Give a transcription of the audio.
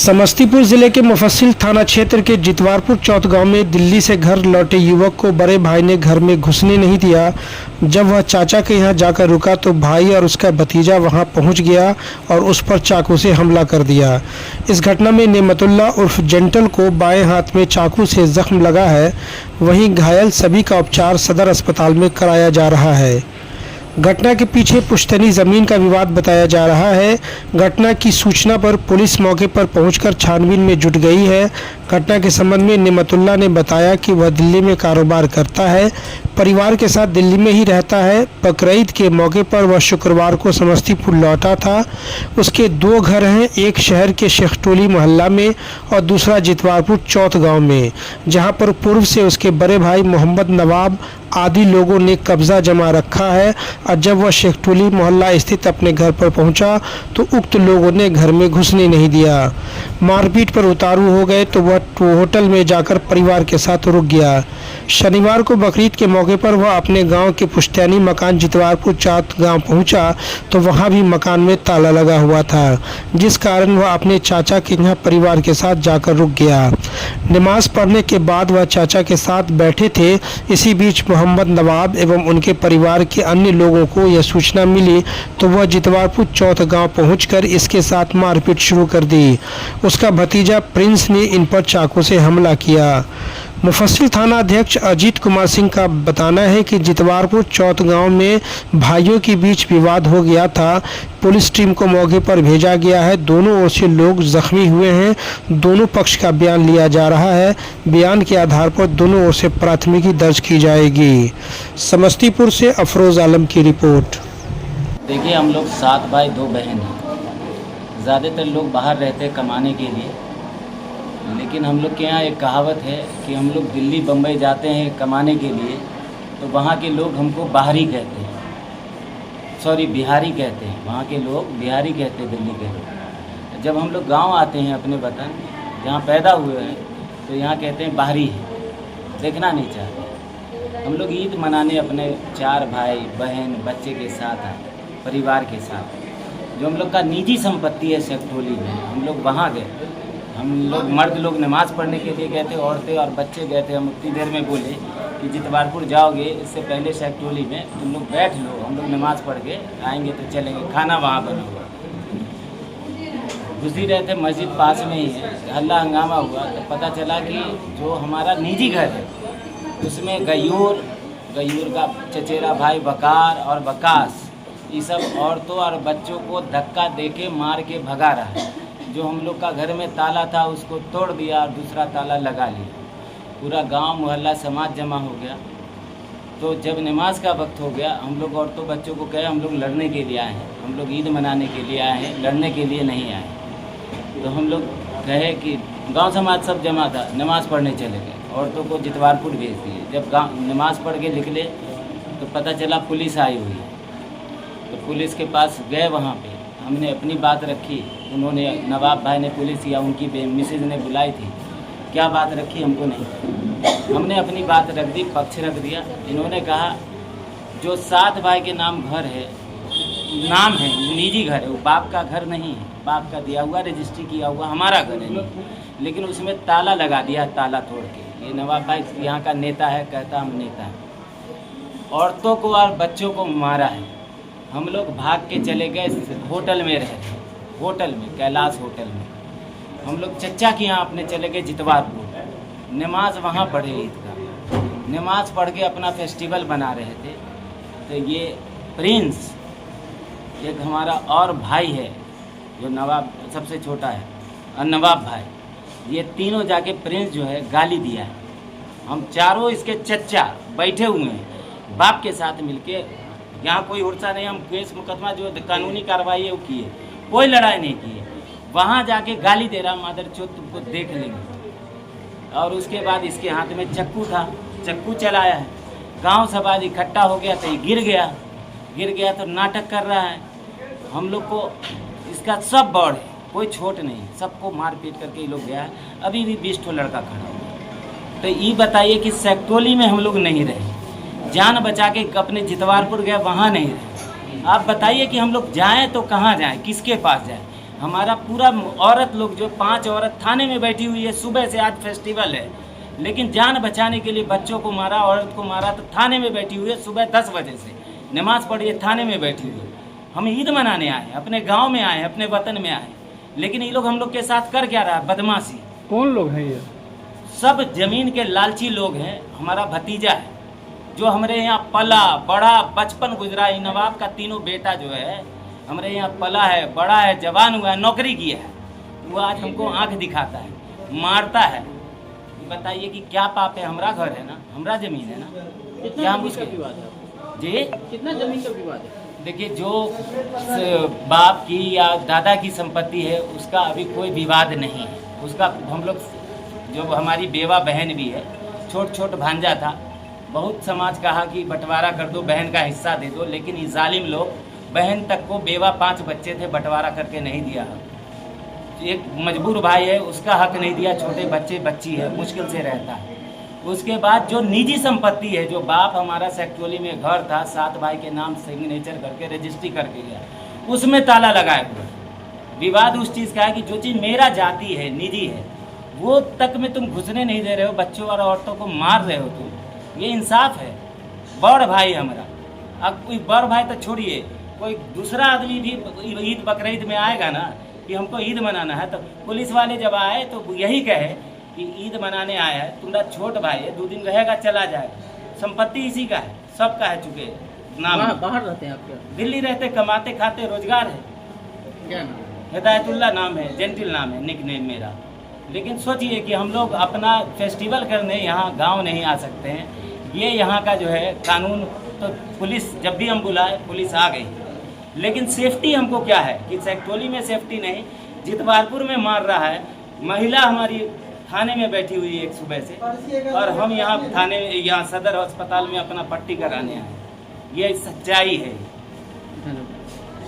समस्तीपुर जिले के मुफस्सिल थाना क्षेत्र के जितवारपुर चौथ गांव में दिल्ली से घर लौटे युवक को बड़े भाई ने घर में घुसने नहीं दिया। जब वह चाचा के यहां जाकर रुका तो भाई और उसका भतीजा वहां पहुंच गया और उस पर चाकू से हमला कर दिया। इस घटना में नेमतुल्ला उर्फ जेंटल को बाएं हाथ में चाकू से जख्म लगा है। वहीं घायल सभी का उपचार सदर अस्पताल में कराया जा रहा है। घटना के पीछे पुश्तैनी ज़मीन का विवाद बताया जा रहा है। घटना की सूचना पर पुलिस मौके पर पहुंचकर छानबीन में जुट गई है। घटना के संबंध में नेमतुल्ला ने बताया कि वह दिल्ली में कारोबार करता है, परिवार के साथ दिल्ली में ही रहता है। बकरीद के मौके पर वह शुक्रवार को समस्तीपुर लौटा था। उसके दो घर हैं, एक शहर के शेखटोली मोहल्ला में और दूसरा जितवारपुर चौथ गाँव में, जहाँ पर पूर्व से उसके बड़े भाई मोहम्मद नवाब आदि लोगों ने कब्जा जमा रखा है। और जब वह शेखटोली मोहल्ला स्थित अपने घर पर पहुंचा तो उक्त लोगों ने घर में घुसने नहीं दिया। मारपीट पर उतारू हो गए तो वह होटल में जाकर परिवार के साथ रुक गया। शनिवार को बकरीद के मौके पर वह अपने गांव के पुश्तैनी मकान जितवारपुर चौथ गांव पहुंचा तो वहां भी मकान में ताला लगा हुआ था, जिस कारण वह अपने चाचा के यहाँ परिवार के साथ जाकर रुक गया। नमाज पढ़ने के बाद वह चाचा के साथ बैठे थे। इसी बीच मोहम्मद नवाब एवं उनके परिवार के अन्य लोगों को यह सूचना मिली तो वह जितवारपुर चौथ गांव पहुंचकर इसके साथ मारपीट शुरू कर दी। उसका भतीजा प्रिंस ने इन पर चाकू से हमला किया। मुफस्सिल थाना अध्यक्ष अजीत कुमार सिंह का बताना है कि जितवारपुर चौथ गांव में भाइयों के बीच विवाद हो गया था। पुलिस टीम को मौके पर भेजा गया है। दोनों ओर से लोग जख्मी हुए हैं। दोनों पक्ष का बयान लिया जा रहा है। बयान के आधार पर दोनों ओर से प्राथमिकी दर्ज की जाएगी। समस्तीपुर से अफरोज आलम की रिपोर्ट। देखिए, हम लोग 7 भाई 2 बहन हैं। ज़्यादातर लोग बाहर रहते हैं कमाने के लिए, लेकिन हम लोग के यहाँ एक कहावत है कि हम लोग दिल्ली बम्बई जाते हैं कमाने के लिए तो वहाँ के लोग हमको बाहरी कहते हैं, बिहारी कहते हैं। वहाँ के लोग बिहारी कहते हैं दिल्ली के लोग। जब हम लोग गांव आते हैं अपने वतन जहाँ पैदा हुए हैं तो यहाँ कहते हैं बाहरी है, देखना नहीं चाहते। हम लोग ईद मनाने अपने 4 भाई बहन बच्चे के साथ आए, परिवार के साथ। जो हम लोग का निजी संपत्ति है शेखटोली में, हम लोग वहाँ गए। हम लोग मर्द लोग नमाज़ पढ़ने के लिए गए थे, औरतें और बच्चे गए थे। हम उतनी देर में बोले कि जितवारपुर जाओगे इससे पहले शेखटोली में तुम लोग बैठ लो, हम लोग नमाज़ पढ़ के आएंगे तो चलेंगे, खाना वहाँ बना हुआ। घुस ही रहे थे, मस्जिद पास में ही है। हल्ला हंगामा हुआ तो पता चला कि जो हमारा निजी घर है उसमें गयूर का चचेरा भाई बकार और बकास, ये सब औरतों और बच्चों को धक्का दे के मार के भगा रहा है। जो हम लोग का घर में ताला था उसको तोड़ दिया और दूसरा ताला लगा लिया। पूरा गांव मोहल्ला समाज जमा हो गया। तो जब नमाज का वक्त हो गया, हम लोग औरतों बच्चों को कहे हम लोग लड़ने के लिए आए हैं, हम लोग ईद मनाने के लिए आए हैं, लड़ने के लिए नहीं आए। तो हम लोग कहे कि गांव समाज सब जमा था, नमाज़ पढ़ने चले गए। औरतों को जितवारपुर भेज दिए। जब गाँव नमाज़ पढ़ के निकले तो पता चला पुलिस आई हुई है। तो पुलिस के पास गए, वहाँ पे हमने अपनी बात रखी। उन्होंने नवाब भाई ने पुलिस या उनकी मिसेज ने बुलाई थी, क्या बात रखी हमको नहीं। हमने अपनी बात रख दी, पक्ष रख दिया। इन्होंने कहा जो 7 भाई के नाम घर है, नाम है, निजी घर है, वो बाप का घर नहीं है। बाप का दिया हुआ रजिस्ट्री किया हुआ हमारा घर है, लेकिन उसमें ताला लगा दिया, ताला तोड़ के। ये नवाब भाई यहाँ का नेता है, कहता हम नेता हैं। औरतों को और बच्चों को मारा है। हम लोग भाग के चले गए, होटल में रहे, होटल में, कैलाश होटल में। हम लोग चचा के यहाँ अपने चले गए जितवारपुर, नमाज वहाँ पढ़े ईद का। नमाज पढ़ के अपना फेस्टिवल बना रहे थे। तो ये प्रिंस एक हमारा और भाई है जो नवाब सबसे छोटा है, और नवाब भाई, ये तीनों जाके प्रिंस जो है गाली दिया है। हम चारों इसके चचा बैठे हुए हैं बाप के साथ मिलके। यहाँ कोई उड़सा नहीं, हम केस मुकदमा जो कानूनी कार्रवाई है वो किए, कोई लड़ाई नहीं की है। वहाँ जाके गाली दे रहा, मादर चोद तुमको देख लेंगे। और उसके बाद इसके हाथ में चक्कू था, चक्कू चलाया है। गांव समाज इकट्ठा हो गया तो ये गिर गया तो नाटक कर रहा है। हम लोग को इसका सब बड़ है, कोई छोट नहीं, सबको मार पीट करके ये लोग गया है। अभी भी 20 ठो लड़का खड़ा हुआ। तो ये बताइए कि शेखटोली में हम लोग नहीं रहे, जान बचा के अपने जितवारपुर गए, वहाँ नहीं रहे। आप बताइए कि हम लोग जाएं तो कहाँ जाएं, किसके पास जाएं। हमारा पूरा औरत लोग जो 5 औरत थाने में बैठी हुई है, सुबह से आज फेस्टिवल है, लेकिन जान बचाने के लिए बच्चों को मारा, औरत को मारा, तो थाने में बैठी हुई है। सुबह 10 बजे से नमाज पढ़ी है, थाने में बैठी हुई है। हम ईद मनाने आए, अपने गांव में आए, अपने वतन में आए, लेकिन ये लोग हम लोग के साथ कर क्या रहा है? बदमाशी। कौन लोग हैं ये? सब जमीन के लालची लोग हैं। हमारा भतीजा है जो हमारे यहाँ पला बड़ा, बचपन गुजरा है। नवाब का तीनों बेटा जो है हमारे यहाँ पला है, बड़ा है, जवान हुआ है, नौकरी किया है, वो आज हमको आंख दिखाता है, मारता है। बताइए कि क्या पाप है? हमारा घर है ना, हमारा जमीन है ना, क्या हम उसके विवाद है? जी? कितना जमीन का विवाद है? देखिए, जो बाप की या दादा की संपत्ति है उसका अभी कोई विवाद नहीं है। उसका हम लोग, जो हमारी बेवा बहन भी है, छोट भांजा था, बहुत समाज कहा कि बंटवारा कर दो, बहन का हिस्सा दे दो, लेकिन ये जालिम लोग बहन तक को, बेवा 5 बच्चे थे, बंटवारा करके नहीं दिया। एक मजबूर भाई है, उसका हक नहीं दिया, छोटे बच्चे बच्ची है, मुश्किल से रहता है। उसके बाद जो निजी संपत्ति है, जो बाप हमारा सेक्चुअली में घर था, 7 भाई के नाम सिग्नेचर करके रजिस्ट्री करके गया, उसमें ताला लगाए हुए। विवाद उस चीज़ का है कि जो चीज़ मेरा जाति है, निजी है, वो तक में तुम घुसने नहीं दे रहे हो, बच्चों और औरतों को मार रहे हो तुम। ये इंसाफ है? बड़ भाई हमारा, अब कोई बड़ भाई तो छोड़िए, कोई दूसरा आदमी भी ईद बकरीद में आएगा ना कि हमको ईद मनाना है, तो पुलिस वाले जब आए तो यही कहे कि ईद मनाने आया है, तुम्हारा छोट भाई है, 2 दिन रहेगा चला जाएगा, संपत्ति इसी का है, सबका है, चुके नाम। बाहर रहते हैं आप क्या? दिल्ली रहते, कमाते खाते, रोजगार है। क्या नाम? हिदायतुल्लाह नाम है, जेंटिल नाम है, निक नेम मेरा। लेकिन सोचिए कि हम लोग अपना फेस्टिवल करने यहाँ गांव नहीं आ सकते हैं। ये यहाँ का जो है कानून, तो पुलिस जब भी हम बुलाए पुलिस आ गई, लेकिन सेफ्टी हमको क्या है कि सेक्टोली में सेफ्टी नहीं, जितवारपुर में मार रहा है। महिला हमारी थाने में बैठी हुई है एक सुबह से, और हम यहाँ थाने, यहाँ सदर अस्पताल में अपना पट्टी कराने आए। ये सच्चाई है। धन्यवाद।